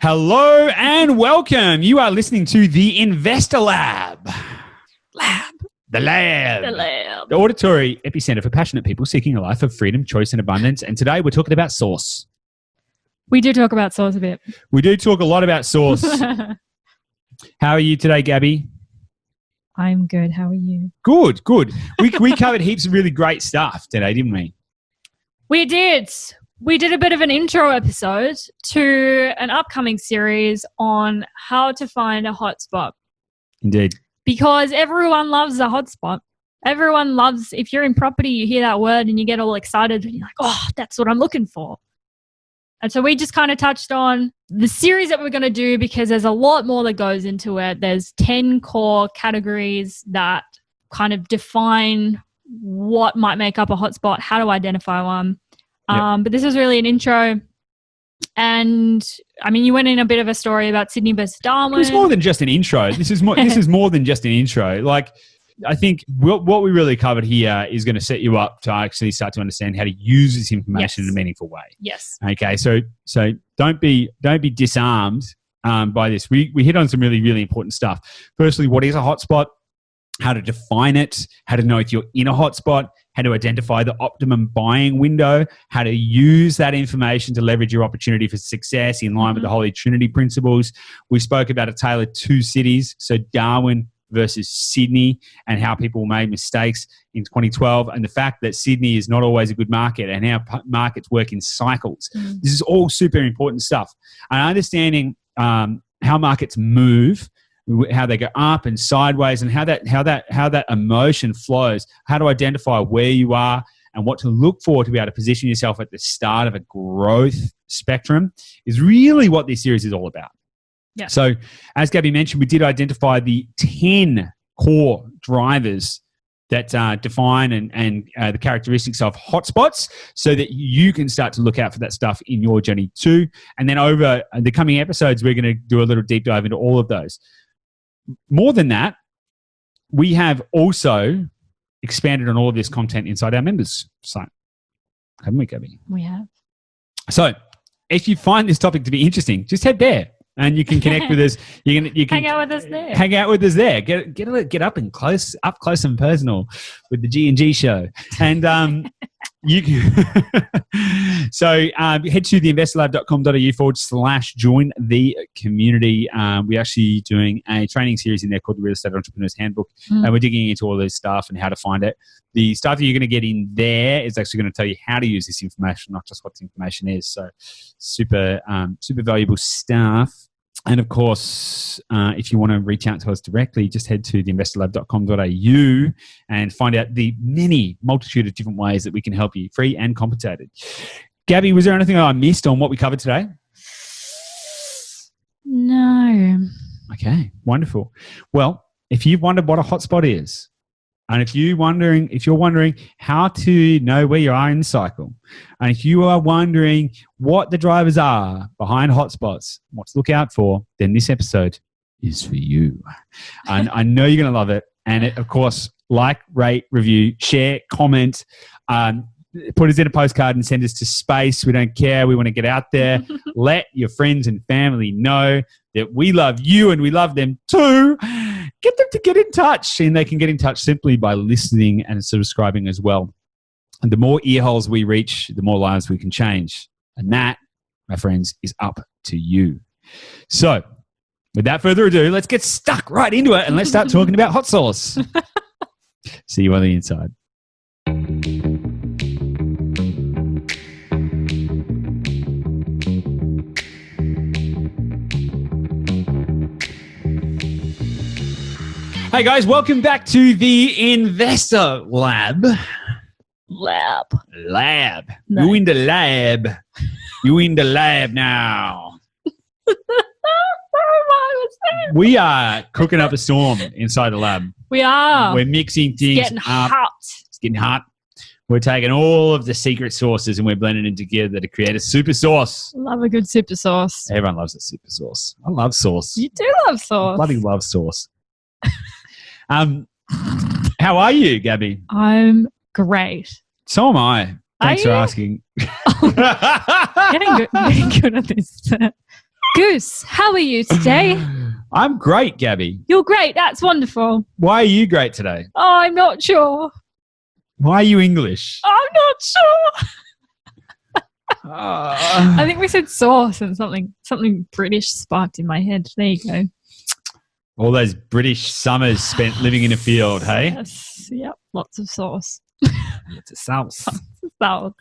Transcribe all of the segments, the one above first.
Hello and welcome. You are listening to the Investor Lab. The auditory epicenter for passionate people seeking a life of freedom, choice, and abundance. And today we're talking about sauce. We do talk about sauce a bit. We do talk a lot about sauce. How are you today, Gabby? I'm good. How are you? Good. We covered heaps of really great stuff today, didn't we? We did. We did a bit of an intro episode to an upcoming series on how to find a hotspot. Indeed. Because everyone loves a hotspot. Everyone loves, if you're in property, you hear that word and you get all excited and you're like, oh, that's what I'm looking for. And so we just kind of touched on the series that we're going to do because there's a lot more that goes into it. There's 10 core categories that kind of define what might make up a hotspot, how to identify one. Yep. But this is really an intro. And I mean, you went in a bit of a story about Sydney versus Darwin. It's more than just an intro. This is more than just an intro. Like, I think what we really covered here is going to set you up to actually start to understand how to use this information in a meaningful way. Yes. Okay. So don't be disarmed by this. We hit on some really, really important stuff. Firstly, what is a hotspot? How to define it, how to know if you're in a hotspot, how to identify the optimum buying window, how to use that information to leverage your opportunity for success in line with the Holy Trinity principles. We spoke about a tale of two cities, so Darwin versus Sydney, and how people made mistakes in 2012, and the fact that Sydney is not always a good market and how markets work in cycles. This is all super important stuff. And understanding how markets move, how they go up and sideways, and how that emotion flows, how to identify where you are and what to look for to be able to position yourself at the start of a growth spectrum is really what this series is all about. Yeah. So as Gabby mentioned, we did identify the 10 core drivers that define and the characteristics of hotspots so that you can start to look out for that stuff in your journey too. And then over the coming episodes, we're going to do a little deep dive into all of those. More than that, we have also expanded on all of this content inside our members site. Haven't we, Gabby? We have. So if you find this topic to be interesting, just head there and you can connect with us. You can hang out with us there. Hang out with us there. Get up close and personal with the G&G show. And you can so head to theinvestorlab.com.au/join the community. We're actually doing a training series in there called the Real Estate Entrepreneur's Handbook, and we're digging into all this stuff and how to find it. The stuff that you're going to get in there is actually going to tell you how to use this information, not just what the information is. So super valuable stuff. And of course, if you want to reach out to us directly, just head to theinvestorlab.com.au and find out the multitude of different ways that we can help you, free and compensated. Gabby, was there anything I missed on what we covered today? No. Okay, wonderful. Well, if you've wondered what a hotspot is, and if you're wondering how to know where you are in the cycle, and if you are wondering what the drivers are behind hotspots, what to look out for, then this episode is for you. And I know you're going to love it. And of course, like, rate, review, share, comment, put us in a postcard and send us to space. We don't care. We want to get out there. Let your friends and family know that we love you and we love them too. Get them to get in touch, and they can get in touch simply by listening and subscribing as well. And the more ear holes we reach, the more lives we can change. And that, my friends, is up to you. So without further ado, let's get stuck right into it and let's start talking about hot sauce. See you on the inside. Hey guys, welcome back to the Investor Lab. Lab. Nice. Nice. You in the lab. You in the lab now. We are cooking up a storm inside the lab. We are. We're mixing things It's getting up. hot. It's getting hot. We're taking all of the secret sauces and we're blending them together to create a super sauce. Love a good super sauce. Everyone loves a super sauce. I love sauce. You do love I sauce. bloody love sauce. How are you, Gabby? I'm great. So am I. Thanks for asking. Getting good at this. Goose, how are you today? I'm great, Gabby. You're great. That's wonderful. Why are you great today? Oh, I'm not sure. Why are you English? I'm not sure. Uh, I think we said sauce and something British sparked in my head. There you go. all those British summers spent living in a field, hey? Yes. Yep. Lots of sauce. It's a sauce. Sauce.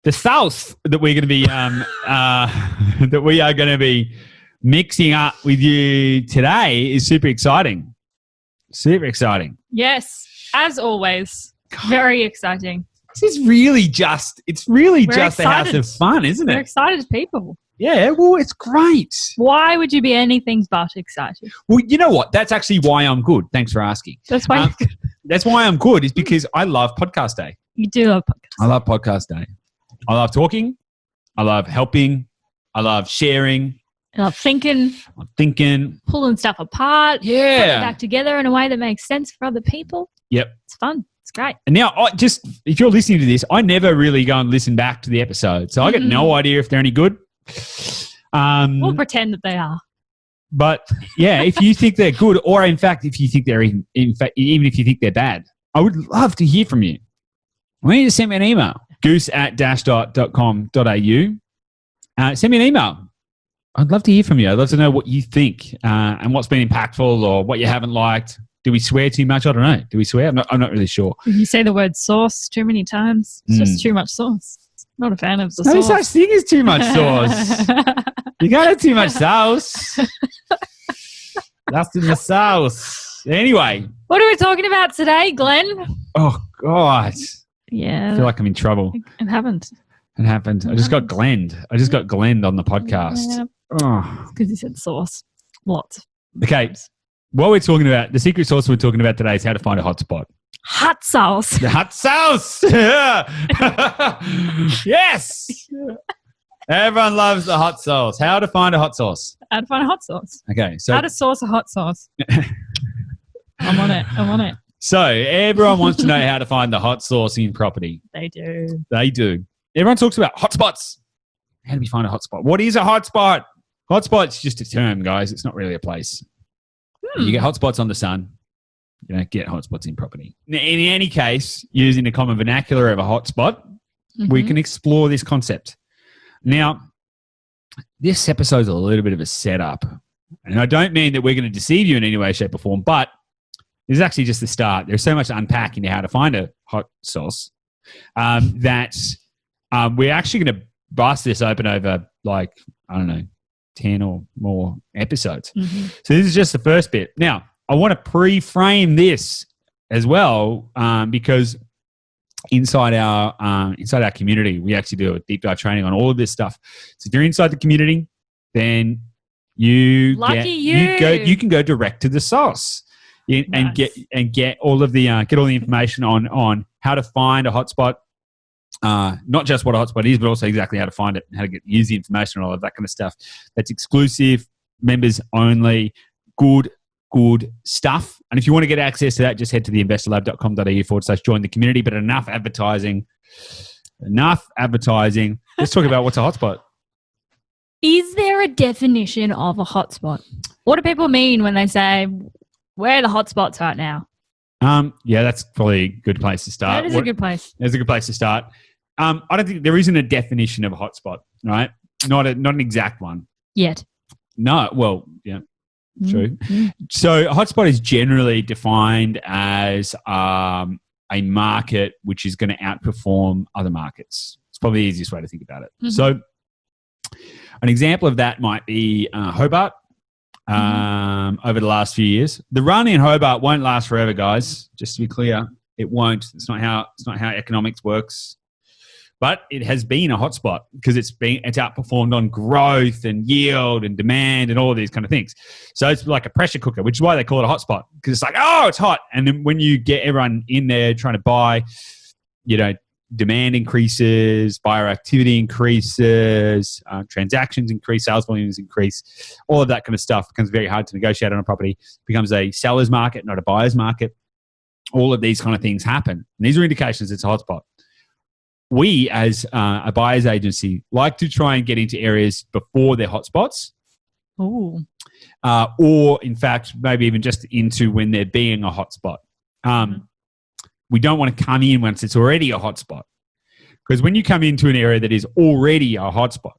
The sauce that we're going to be that we are going to be mixing up with you today is super exciting. Super exciting. Yes. As always. Very exciting. This is really just, it's really We're just a house excited. of fun, isn't We're it? excited people. Yeah, well, it's great. Why would you be anything but excited? Well, you know what? That's actually why I'm good. Thanks for asking. That's why That's why I'm good is because I love podcast day. you do love podcasts. I love podcast day. I love talking. I love helping. I love sharing. I love thinking, I'm thinking. pulling stuff apart, putting it Yeah. back together in a way that makes sense for other people. Yep. It's fun. It's great. And now, if you're listening to this, I never really go and listen back to the episode. So I get no idea if they're any good. We'll pretend that they are. But yeah, if you think they're good, or in fact, if you think they're even if you think they're bad, I would love to hear from you. Why don't you just send me an email? goose@dashdot.com.au. Send me an email. I'd love to hear from you. I'd love to know what you think and what's been impactful or what you haven't liked. Do we swear too much? I don't know. Do we swear? I'm not really sure. If you say the word sauce too many times, it's just too much sauce. Not a fan of the No sauce. such thing as too much sauce. You can't have too much sauce. That's in the sauce. Anyway. What are we talking about today, Glenn? Oh, God. Yeah. I feel like I'm in trouble. It happened. It happened. I just got glenned. On the podcast. Yeah. Oh. Because you said sauce. Lots. Okay. What we're talking about, the secret sauce we're talking about today is how to find a hotspot. Hot sauce. The hot sauce. Yes. Everyone loves the hot sauce. How to find a hot sauce. How to find a hot sauce. Okay. So How to sauce a hot sauce. I'm on it. So everyone wants to know how to find the hot sauce in property. They do. They do. Everyone talks about hotspots. How do we find a hotspot? What is a hotspot? Hotspot's just a term, guys. It's not really a place. You get hotspots on the sun. You don't get hotspots in property. In any case, using the common vernacular of a hotspot, we can explore this concept. Now, this episode's a little bit of a setup. And I don't mean that we're going to deceive you in any way, shape, or form, but this is actually just the start. There's so much to unpack into how to find a hot sauce that we're actually going to bust this open over, 10 or more episodes. So this is just the first bit. Now, I want to pre-frame this as well because inside our community, we actually do a deep dive training on all of this stuff. So if you're inside the community, then you can go direct to the source and get all of the information on how to find a hotspot. Not just what a hotspot is, but also exactly how to find it and how to use the information and all of that kind of stuff. That's exclusive, members only, good stuff. And if you want to get access to that, just head to the investorlab.com.au/join the community. But enough advertising. Let's talk about what's a hotspot. Is there a definition of a hotspot? What do people mean when they say, where are the hotspots right now? Yeah, that's probably a good place to start. That is a good place. It's a good place to start. I don't think there isn't a definition of a hotspot, right? Not an exact one. Yet. No, well, yeah, true. So a hotspot is generally defined as a market which is going to outperform other markets. It's probably the easiest way to think about it. So an example of that might be Hobart. Over the last few years, the run in Hobart won't last forever, guys. Just to be clear, it won't. It's not how economics works. But it has been a hotspot because it's outperformed on growth and yield and demand and all of these kind of things. So it's like a pressure cooker, which is why they call it a hotspot, because it's like, oh, it's hot. And then when you get everyone in there trying to buy, demand increases, buyer activity increases, transactions increase, sales volumes increase, all of that kind of stuff becomes very hard to negotiate on a property. It becomes a seller's market, not a buyer's market. All of these kind of things happen. And these are indications it's a hotspot. we as a buyer's agency like to try and get into areas before they're hotspots. Ooh. Or in fact, maybe even just into when they're being a hotspot. We don't want to come in once it's already a hotspot. Because when you come into an area that is already a hotspot,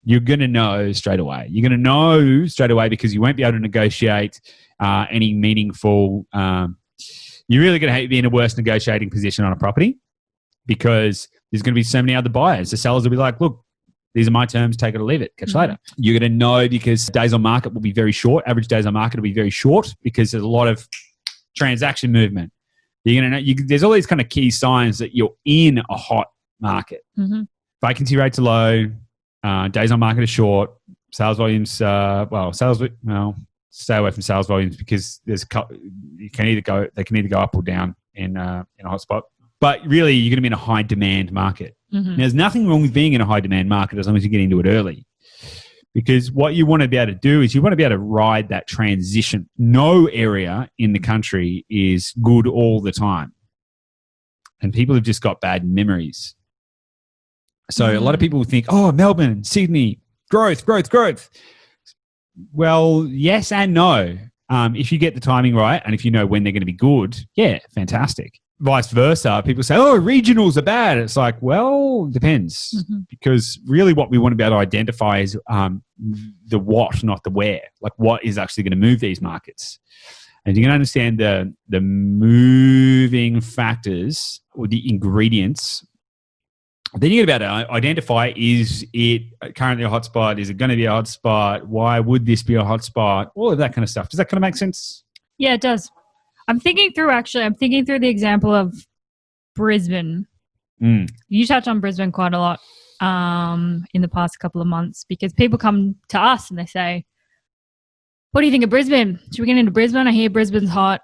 you're going to know straight away. You're going to know straight away because you won't be able to negotiate any meaningful. You're really going to be in a worse negotiating position on a property because there's going to be so many other buyers. The sellers will be like, look, these are my terms, take it or leave it, catch you later. You're going to know because days on market will be very short. Average days on market will be very short because there's a lot of transaction movement. You're going to know, there's all these kind of key signs that you're in a hot market. Vacancy rates are low, days on market are short, sales volumes, stay away from sales volumes because they can either go up or down in a hotspot. But really, you're going to be in a high demand market. There's nothing wrong with being in a high demand market as long as you get into it early. Because what you want to be able to do is you want to be able to ride that transition. No area in the country is good all the time. And people have just got bad memories. So a lot of people think, oh, Melbourne, Sydney, growth. Well, yes and no. If you get the timing right and if you know when they're going to be good, yeah, fantastic. Vice versa, people say, oh, regionals are bad. It's like, well, depends. Because really what we want to be able to identify is the what, not the where. Like what is actually going to move these markets. And you can understand the moving factors or the ingredients. Then you're about to identify, is it currently a hotspot? Is it going to be a hotspot? Why would this be a hotspot? All of that kind of stuff. Does that kind of make sense? Yeah, it does. I'm thinking through the example of Brisbane. You touched on Brisbane quite a lot in the past couple of months because people come to us and they say, what do you think of Brisbane? Should we get into Brisbane? I hear Brisbane's hot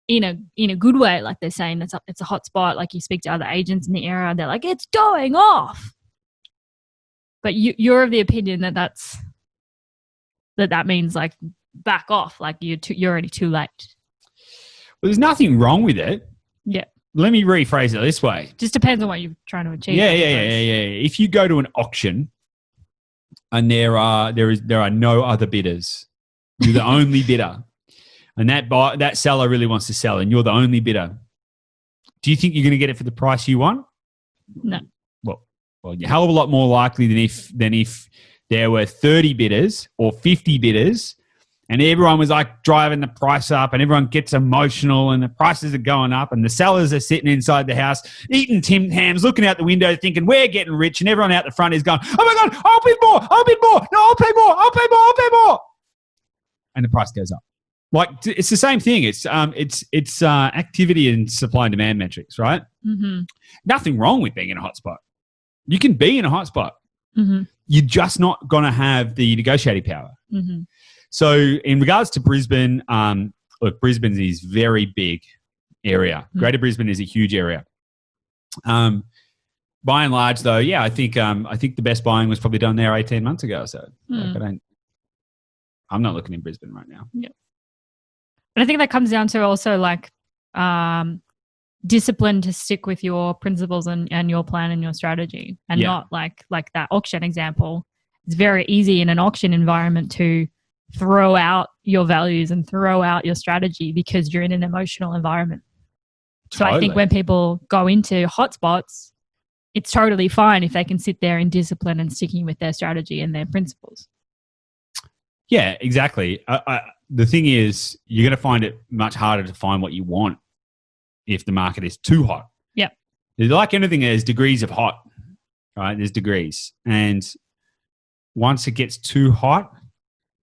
in a good way. Like they're saying it's a hot spot. Like you speak to other agents in the area, they're like, it's going off. But you're of the opinion that means like back off. Like you're already too late. Well, there's nothing wrong with it. Yeah. Let me rephrase it this way. Just depends on what you're trying to achieve. Yeah. If you go to an auction and there are no other bidders, you're the only bidder, and that seller really wants to sell, and you're the only bidder. Do you think you're going to get it for the price you want? No. Well, you're a hell of a lot more likely than if there were 30 bidders or 50 bidders. And everyone was like driving the price up and everyone gets emotional and the prices are going up and the sellers are sitting inside the house eating Tim Tams, looking out the window thinking we're getting rich, and everyone out the front is going, oh my God, I'll bid more. No, I'll pay more. And the price goes up. Like it's the same thing. It's activity and supply and demand metrics, right? Nothing wrong with being in a hotspot. You can be in a hotspot. You're just not going to have the negotiating power. So in regards to Brisbane, look, Brisbane is a very big area. Greater Brisbane is a huge area. By and large, though, yeah, I think the best buying was probably done there 18 months ago or so. Like I'm not looking in Brisbane right now. Yeah, but I think that comes down to also like discipline to stick with your principles and your plan and your strategy, and not like that auction example. It's very easy in an auction environment to throw out your values and throw out your strategy because you're in an emotional environment. Totally. So I think when people go into hotspots, it's totally fine if they can sit there in discipline and sticking with their strategy and their principles. Yeah, exactly. The thing is, you're going to find it much harder to find what you want if the market is too hot. Yeah. Like anything, there's degrees of hot, right? There's degrees. And once it gets too hot,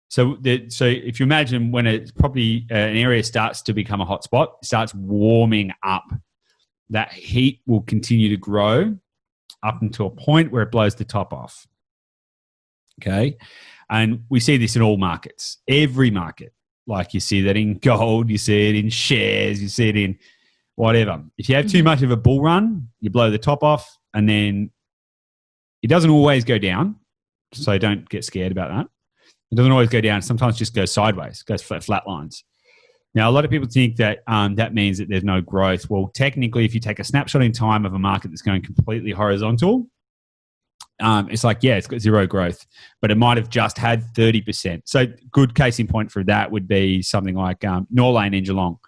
so if you imagine when it's probably an area starts to become a hot spot, starts warming up, that heat will continue to grow up until a point where it blows the top off. Okay. And we see this in all markets, every market. Like you see that in gold, you see it in shares, you see it in whatever. If you have too much of a bull run, you blow the top off, and then it doesn't always go down. So don't get scared about that. It doesn't always go down. Sometimes it just goes sideways, goes flat lines. Now, a lot of people think that that means that there's no growth. Well, technically, if you take a snapshot in time of a market that's going completely horizontal, it's like, yeah, it's got zero growth, but it might have just had 30%. So good case in point for that would be something like Norlane in Geelong.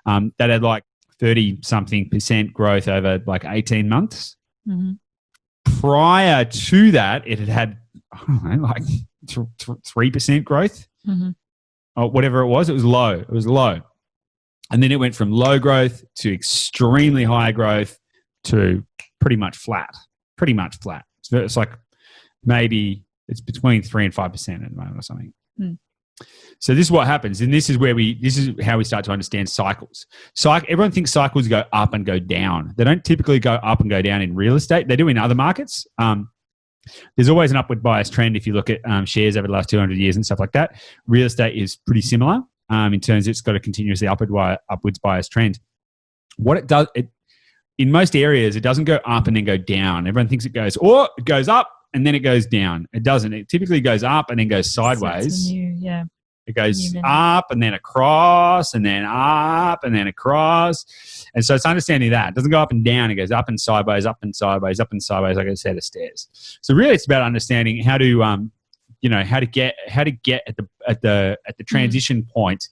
That had like 30-something% growth over like 18 months. Mm-hmm. Prior to that, it had I don't know, like 3% growth. Mm-hmm. Or whatever it was low. It was low. And then it went from low growth to extremely high growth to pretty much flat. It's like maybe it's between 3 and 5% at the moment or something. Mm. So this is what happens. And this is how we start to understand cycles. Everyone thinks cycles go up and go down. They don't typically go up and go down in real estate. They do in other markets. There's always an upward bias trend if you look at shares over the last 200 years and stuff like that. Real estate is pretty similar in terms of it's got a continuously upwards bias trend. What it does, in most areas, it doesn't go up and then go down. Everyone thinks it goes up and then it goes down. It doesn't. It typically goes up and then goes sideways. It goes up and then across and then up and then across. And so it's understanding that. It doesn't go up and down. It goes up and sideways, up and sideways, up and sideways, like a set of stairs. So really it's about understanding how to get at the transition point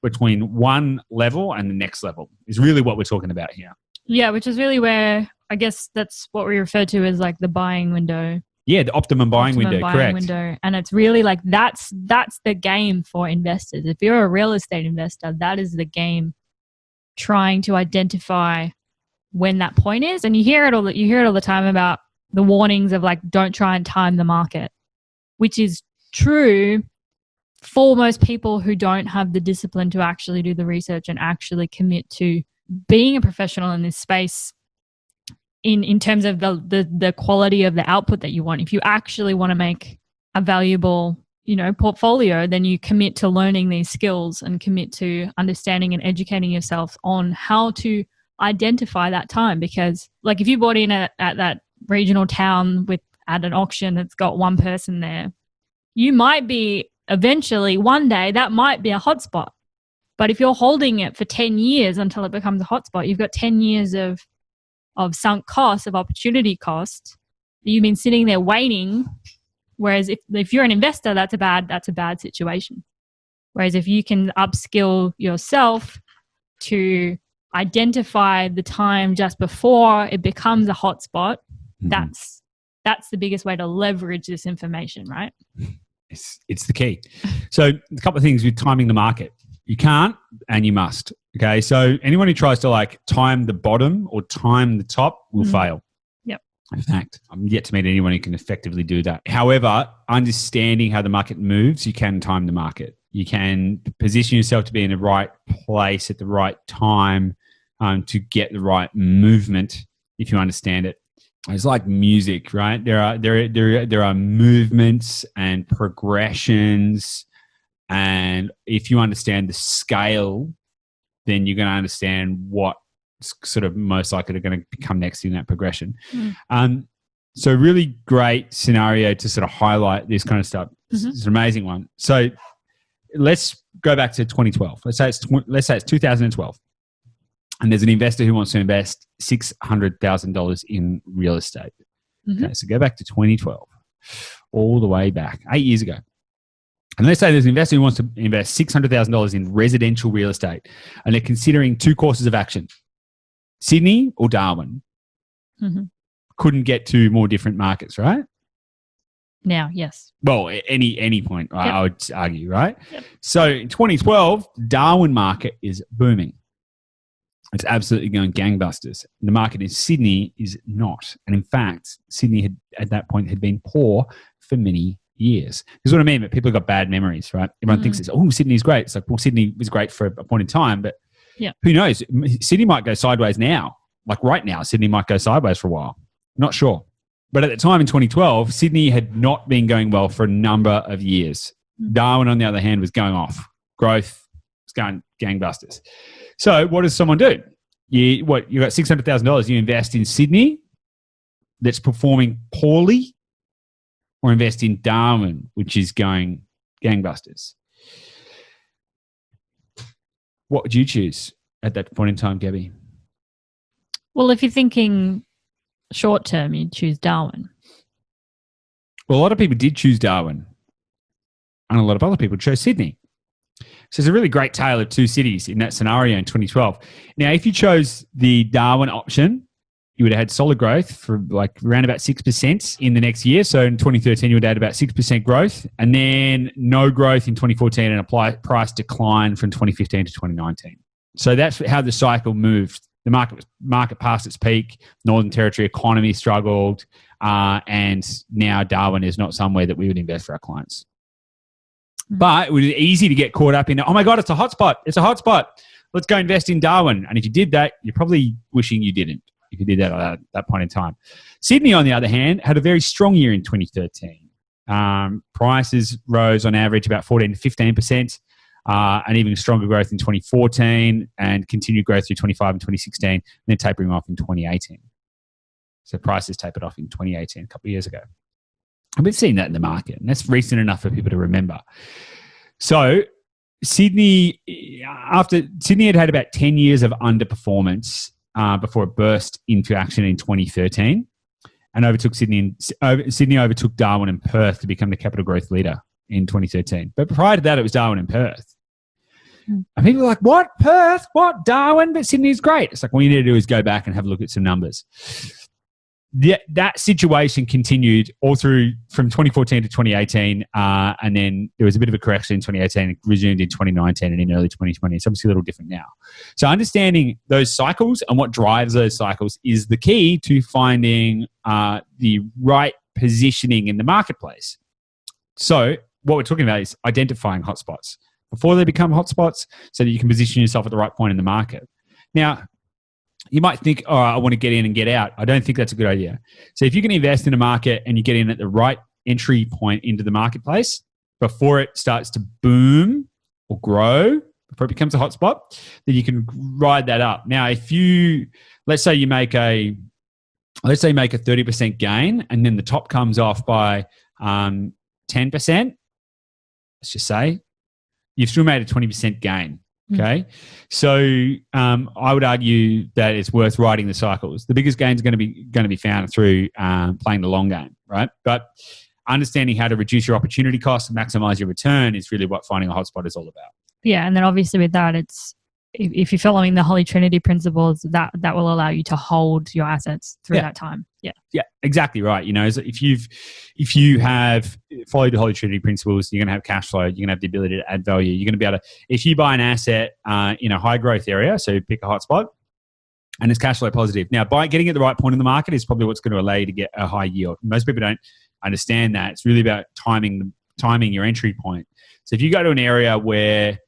between one level and the next level is really what we're talking about here. Yeah, which is really where I guess that's what we refer to as like the buying window. Yeah, the optimum buying window, correct. And it's really like that's the game for investors. If you're a real estate investor, that is the game, trying to identify when that point is. And you hear it all the time about the warnings of like, don't try and time the market, which is true for most people who don't have the discipline to actually do the research and actually commit to being a professional in this space. In terms of the quality of the output that you want. If you actually want to make a valuable, portfolio, then you commit to learning these skills and commit to understanding and educating yourself on how to identify that time. Because like if you bought in at that regional town at an auction that's got one person there, you might be eventually one day that might be a hotspot. But if you're holding it for 10 years until it becomes a hotspot, you've got 10 years of sunk cost, of opportunity cost. You've been sitting there waiting. Whereas if you're an investor, that's a bad situation. Whereas if you can upskill yourself to identify the time just before it becomes a hotspot, that's the biggest way to leverage this information, right? It's the key. So a couple of things with timing the market. You can't and you must. Okay, so anyone who tries to like time the bottom or time the top will fail. Yep. In fact, I'm yet to meet anyone who can effectively do that. However, understanding how the market moves, you can time the market. You can position yourself to be in the right place at the right time to get the right movement if you understand it. It's like music, right? There are movements and progressions, and if you understand the scale, then you're going to understand what sort of most likely are going to come next in that progression. So really great scenario to sort of highlight this kind of stuff. It's an amazing one. So let's go back to 2012. Let's say it's 2012. And there's an investor who wants to invest $600,000 in real estate. Okay, so go back to 2012, all the way back, 8 years ago. And let's say there's an investor who wants to invest $600,000 in residential real estate, and they're considering two courses of action, Sydney or Darwin. Couldn't get to more different markets, right? Now, yes. Well, any point, right? Yep. I would argue, right? Yep. So in 2012, the Darwin market is booming. It's absolutely going gangbusters. The market in Sydney is not. And in fact, Sydney at that point had been poor for many years. This is what I mean, but people have got bad memories, right? Everyone thinks Sydney's great. It's like, well, Sydney was great for a point in time, but who knows? Sydney might go sideways now. Like right now, Sydney might go sideways for a while. Not sure. But at the time in 2012, Sydney had not been going well for a number of years. Darwin, on the other hand, was going off. Growth was going gangbusters. So what does someone do? You got $600,000. You invest in Sydney that's performing poorly, or invest in Darwin, which is going gangbusters. What would you choose at that point in time, Gabby? Well, if you're thinking short term, you'd choose Darwin. Well, a lot of people did choose Darwin, and a lot of other people chose Sydney. So it's a really great tale of two cities in that scenario in 2012. Now, if you chose the Darwin option, you would have had solid growth for like around about 6% in the next year. So in 2013, you would have had about 6% growth, and then no growth in 2014 and a price decline from 2015 to 2019. So that's how the cycle moved. The market passed its peak. Northern Territory economy struggled, and now Darwin is not somewhere that we would invest for our clients. But it was easy to get caught up in, oh my God, it's a hotspot. It's a hotspot. Let's go invest in Darwin. And if you did that, you're probably wishing you didn't, if you did that at that point in time. Sydney, on the other hand, had a very strong year in 2013. Prices rose on average about 14 to 15%, and even stronger growth in 2014 and continued growth through 25 and 2016, and then tapering off in 2018. So prices tapered off in 2018, a couple of years ago. And we've seen that in the market, and that's recent enough for people to remember. So Sydney had had about 10 years of underperformance before it burst into action in 2013 and overtook Sydney overtook Darwin and Perth to become the capital growth leader in 2013. But prior to that, it was Darwin and Perth. And people are like, what? Perth? What? Darwin? But Sydney's great. It's like, all you need to do is go back and have a look at some numbers. That situation continued all through from 2014 to 2018, and then there was a bit of a correction in 2018, it resumed in 2019 and in early 2020. It's obviously a little different now. So understanding those cycles and what drives those cycles is the key to finding the right positioning in the marketplace. So what we're talking about is identifying hotspots before they become hotspots so that you can position yourself at the right point in the market. Now, you might think, oh, I want to get in and get out. I don't think that's a good idea. So if you can invest in a market and you get in at the right entry point into the marketplace before it starts to boom or grow, before it becomes a hotspot, then you can ride that up. Now, if you, let's say you make a 30% gain and then the top comes off by 10%, let's just say, you've still made a 20% gain. Okay. So I would argue that it's worth riding the cycles. The biggest gain is going to be found through playing the long game, right? But understanding how to reduce your opportunity costs and maximize your return is really what finding a hotspot is all about. Yeah. And then obviously with that, it's if you're following the Holy Trinity principles, that will allow you to hold your assets through that time. Yeah. Yeah, exactly right. You know, if you have followed the Holy Trinity principles, you're going to have cash flow, you're going to have the ability to add value. You're going to be able to, if you buy an asset in a high growth area, so pick a hotspot, and it's cash flow positive. Now, by getting at the right point in the market is probably what's going to allow you to get a high yield. Most people don't understand that. It's really about timing your entry point. So if you go to an area where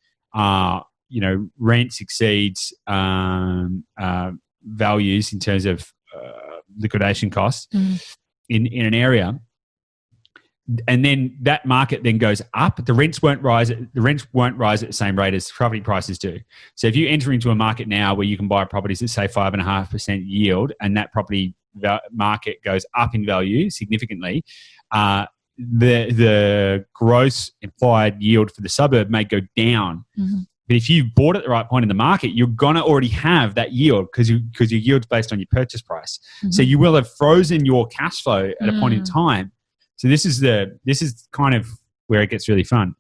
rents exceeds values in terms of liquidation costs in an area, and then that market then goes up, the rents won't rise at the same rate as property prices do. So if you enter into a market now where you can buy properties that say 5.5% yield, and that property market goes up in value significantly, the gross implied yield for the suburb may go down. But if you bought at the right point in the market, you're going to already have that yield because your yield's based on your purchase price. So you will have frozen your cash flow at a point in time. So this is kind of where it gets really fun.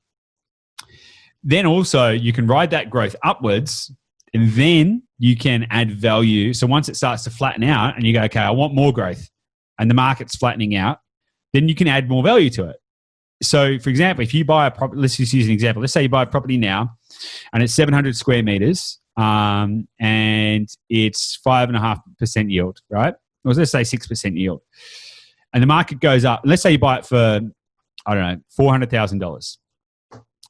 Then also you can ride that growth upwards, and then you can add value. So once it starts to flatten out and you go, okay, I want more growth, and the market's flattening out, then you can add more value to it. So for example, if you buy a property, let's just use an example. Let's say you buy a property now and it's 700 square meters and it's 5.5% yield, right? Or let's say 6% yield. And the market goes up. Let's say you buy it for, I don't know, $400,000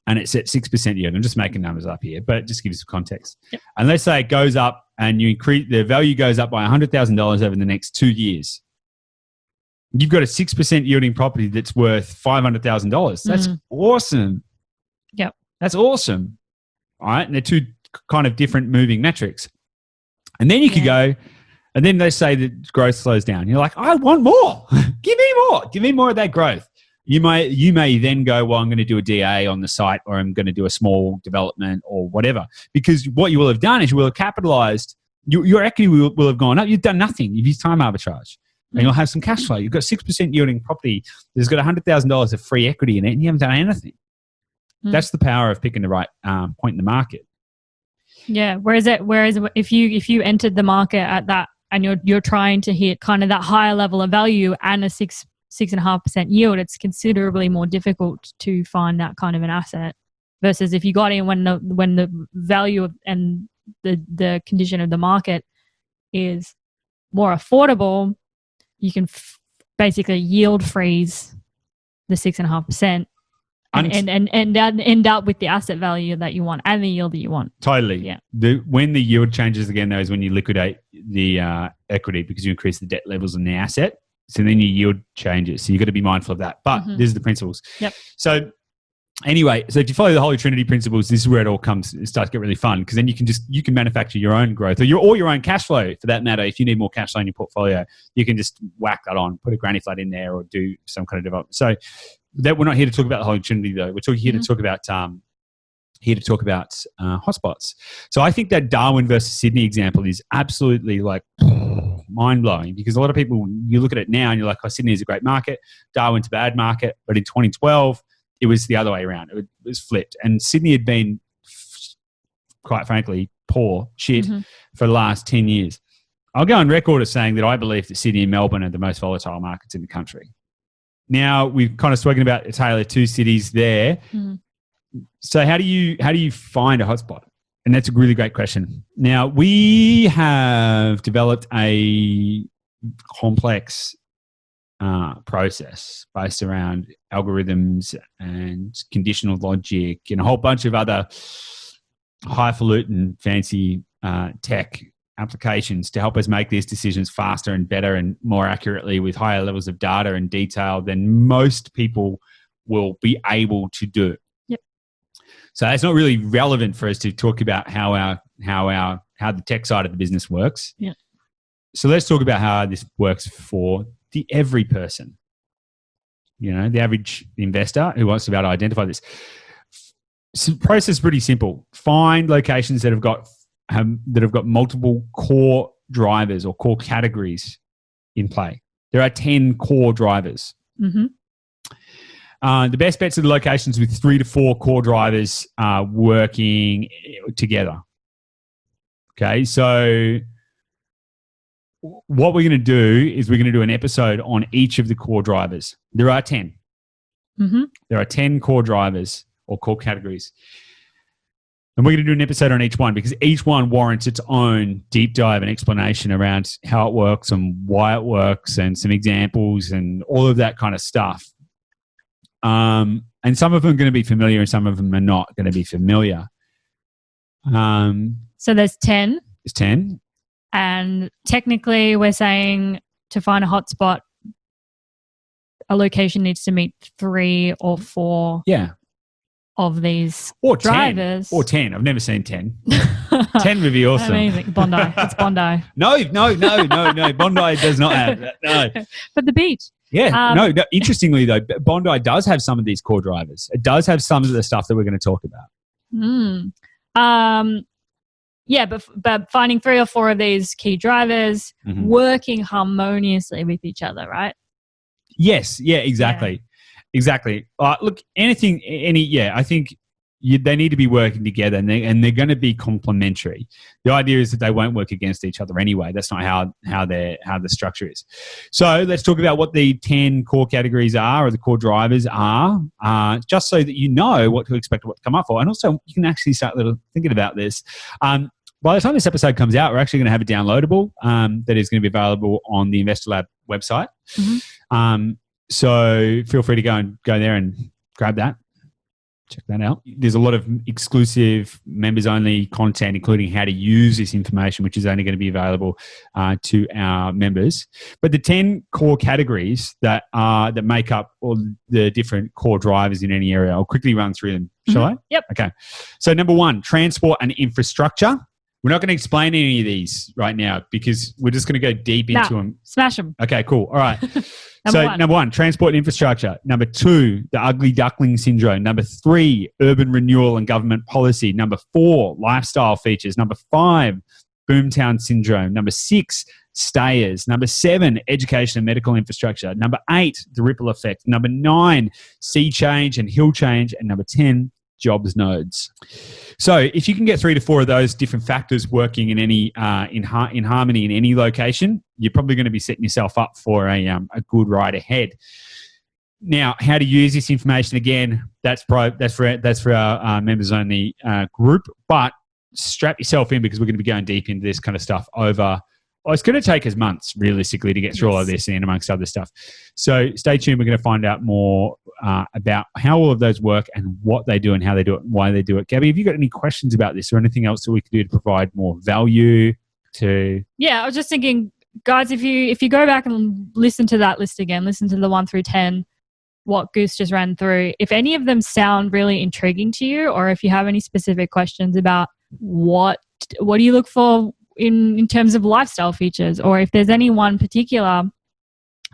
and it's at 6% yield. I'm just making numbers up here, but just give you some context. Yep. And let's say it goes up and the value goes up by $100,000 over the next 2 years. You've got a 6% yielding property that's worth $500,000. That's awesome. Yep. That's awesome. All right. And they're two kind of different moving metrics. And then you could go, and then they say that growth slows down. You're like, I want more. Give me more. Give me more of that growth. You may then go, well, I'm going to do a DA on the site, or I'm going to do a small development or whatever. Because what you will have done is you will have capitalized, your equity will have gone up. You've done nothing. You've used time arbitrage. And you'll have some cash flow. You've got 6% yielding property that's got $100,000 of free equity in it, and you haven't done anything. That's the power of picking the right point in the market. Yeah. Whereas if you entered the market at that, and you're trying to hit kind of that higher level of value and a 6.5% yield, it's considerably more difficult to find that kind of an asset. Versus if you got in when the value and the condition of the market is more affordable, you can basically yield freeze the 6.5% and end up with the asset value that you want and the yield that you want. Totally. Yeah. When the yield changes again, though, is when you liquidate the equity because you increase the debt levels in the asset. So then your yield changes. So you've got to be mindful of that. But these are the principles. Yep. So anyway, so if you follow the Holy Trinity principles, this is where it all starts to get really fun, because then you can manufacture your own growth or your own cash flow for that matter. If you need more cash flow in your portfolio, you can just whack that on, put a granny flat in there, or do some kind of development. So that we're not here to talk about the Holy Trinity, though. We're here to talk about hotspots. So I think that Darwin versus Sydney example is absolutely like mind blowing, because a lot of people, you look at it now and you're like, oh, Sydney is a great market, Darwin's a bad market. But in 2012, it was the other way around. It was flipped. And Sydney had been, quite frankly, shit for the last 10 years. I'll go on record as saying that I believe that Sydney and Melbourne are the most volatile markets in the country. Now, we've kind of spoken about a tale of two cities there. So how do you find a hotspot? And that's a really great question. Now, we have developed a complex process based around algorithms and conditional logic and a whole bunch of other highfalutin fancy tech applications to help us make these decisions faster and better and more accurately with higher levels of data and detail than most people will be able to do. Yep. So it's not really relevant for us to talk about how the tech side of the business works. Yeah. So let's talk about how this works for the every person, the average investor who wants to be able to identify this. So the process is pretty simple. Find locations that have got multiple core drivers or core categories in play. There are 10 core drivers. The best bets are the locations with 3 to 4 core drivers working together. Okay, so what we're going to do is we're going to do an episode on each of the core drivers. There are 10. There are 10 core drivers or core categories. And we're going to do an episode on each one because each one warrants its own deep dive and explanation around how it works and why it works and some examples and all of that kind of stuff. And some of them are going to be familiar and some of them are not going to be familiar. So there's 10. There's 10. And technically we're saying to find a hotspot, a location needs to meet 3 or 4 of these or drivers. 10. Or 10. I've never seen 10. 10 would be awesome. Amazing. Bondi. It's Bondi. No. Bondi does not have that. No. But the beach. Yeah. No. Interestingly, though, Bondi does have some of these core drivers. It does have some of the stuff that we're going to talk about. Yeah, but finding 3 or 4 of these key drivers working harmoniously with each other, right? Yes. Yeah, exactly. Yeah. Exactly. Look, I think they need to be working together and they're going to be complementary. The idea is that they won't work against each other anyway. That's not how the structure is. So let's talk about what the 10 core categories are or the core drivers are, just so that you know what to expect, what to come up for. And also you can actually start thinking about this. By the time this episode comes out, we're actually going to have a downloadable that is going to be available on the Investor Lab website. So feel free to go there and grab that. Check that out. There's a lot of exclusive members-only content, including how to use this information, which is only going to be available to our members. But the 10 core categories that make up all the different core drivers in any area, I'll quickly run through them. Shall I? Yep. Okay. So number 1, transport and infrastructure. We're not going to explain any of these right now because we're just going to go deep into them. Smash them. Okay, cool. All right. Number Number 1, transport and infrastructure. Number 2, the ugly duckling syndrome. Number 3, urban renewal and government policy. Number 4, lifestyle features. Number 5, boomtown syndrome. Number 6, stayers. Number 7, education and medical infrastructure. Number 8, the ripple effect. Number 9, sea change and hill change. And number 10, jobs nodes. So if you can get 3 to 4 of those different factors working in any in harmony in any location, you're probably going to be setting yourself up for a good ride ahead. Now, how to use this information again? That's for our members only group. But strap yourself in because we're going to be going deep into this kind of stuff over. Well, it's going to take us months, realistically, to get through all of this and amongst other stuff. So stay tuned. We're going to find out more about how all of those work and what they do and how they do it and why they do it. Gabby, have you got any questions about this or anything else that we can do to provide more value to? Yeah, I was just thinking, guys, if you go back and listen to that list again, listen to the 1 through 10, what Goose just ran through, if any of them sound really intriguing to you, or if you have any specific questions about what do you look for in terms of lifestyle features, or if there's any one particular,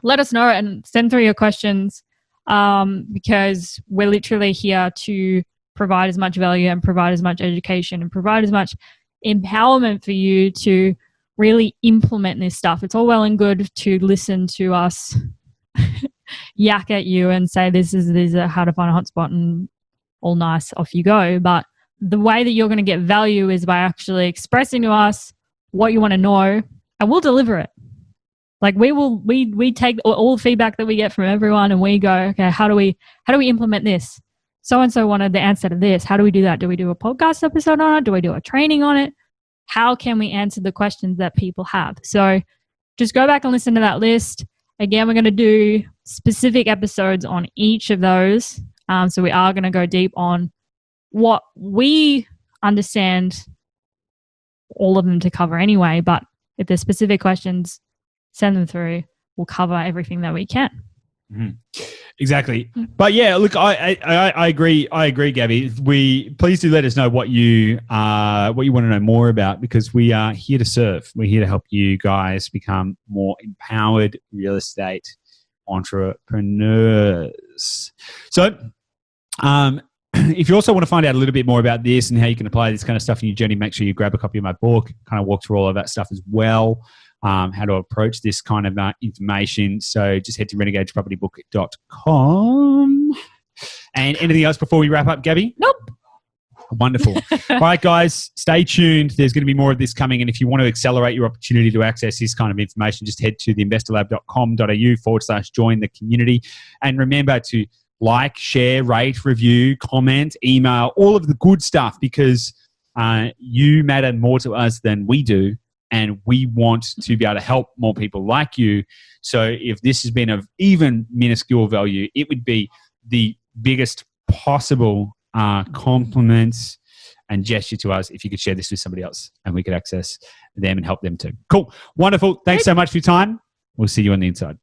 let us know and send through your questions, because we're literally here to provide as much value and provide as much education and provide as much empowerment for you to really implement this stuff. It's all well and good to listen to us yak at you and say this is how to find a hotspot and all nice, off you go. But the way that you're going to get value is by actually expressing to us what you want to know, and we'll deliver it. Like we take all the feedback that we get from everyone and we go, okay, how do we implement this? So-and-so wanted the answer to this. How do we do that? Do we do a podcast episode on it? Do we do a training on it? How can we answer the questions that people have? So just go back and listen to that list. Again, we're going to do specific episodes on each of those. So we are going to go deep on what we understand all of them to cover anyway, but if there's specific questions, send them through. We'll cover everything that we can. Mm-hmm. Exactly. But yeah, look, I agree. I agree, Gabby. Please do let us know what you want to know more about, because we are here to serve. We're here to help you guys become more empowered real estate entrepreneurs. So, if you also want to find out a little bit more about this and how you can apply this kind of stuff in your journey, make sure you grab a copy of my book, kind of walk through all of that stuff as well, how to approach this kind of information. So just head to renegadepropertybook.com. And anything else before we wrap up, Gabby? Nope. Wonderful. All right, guys, stay tuned. There's going to be more of this coming. And if you want to accelerate your opportunity to access this kind of information, just head to theinvestorlab.com.au/join the community. And remember to like, share, rate, review, comment, email, all of the good stuff, because you matter more to us than we do. And we want to be able to help more people like you. So if this has been of even minuscule value, it would be the biggest possible compliment and gesture to us if you could share this with somebody else and we could access them and help them too. Cool. Wonderful. Thanks so much for your time. We'll see you on the inside.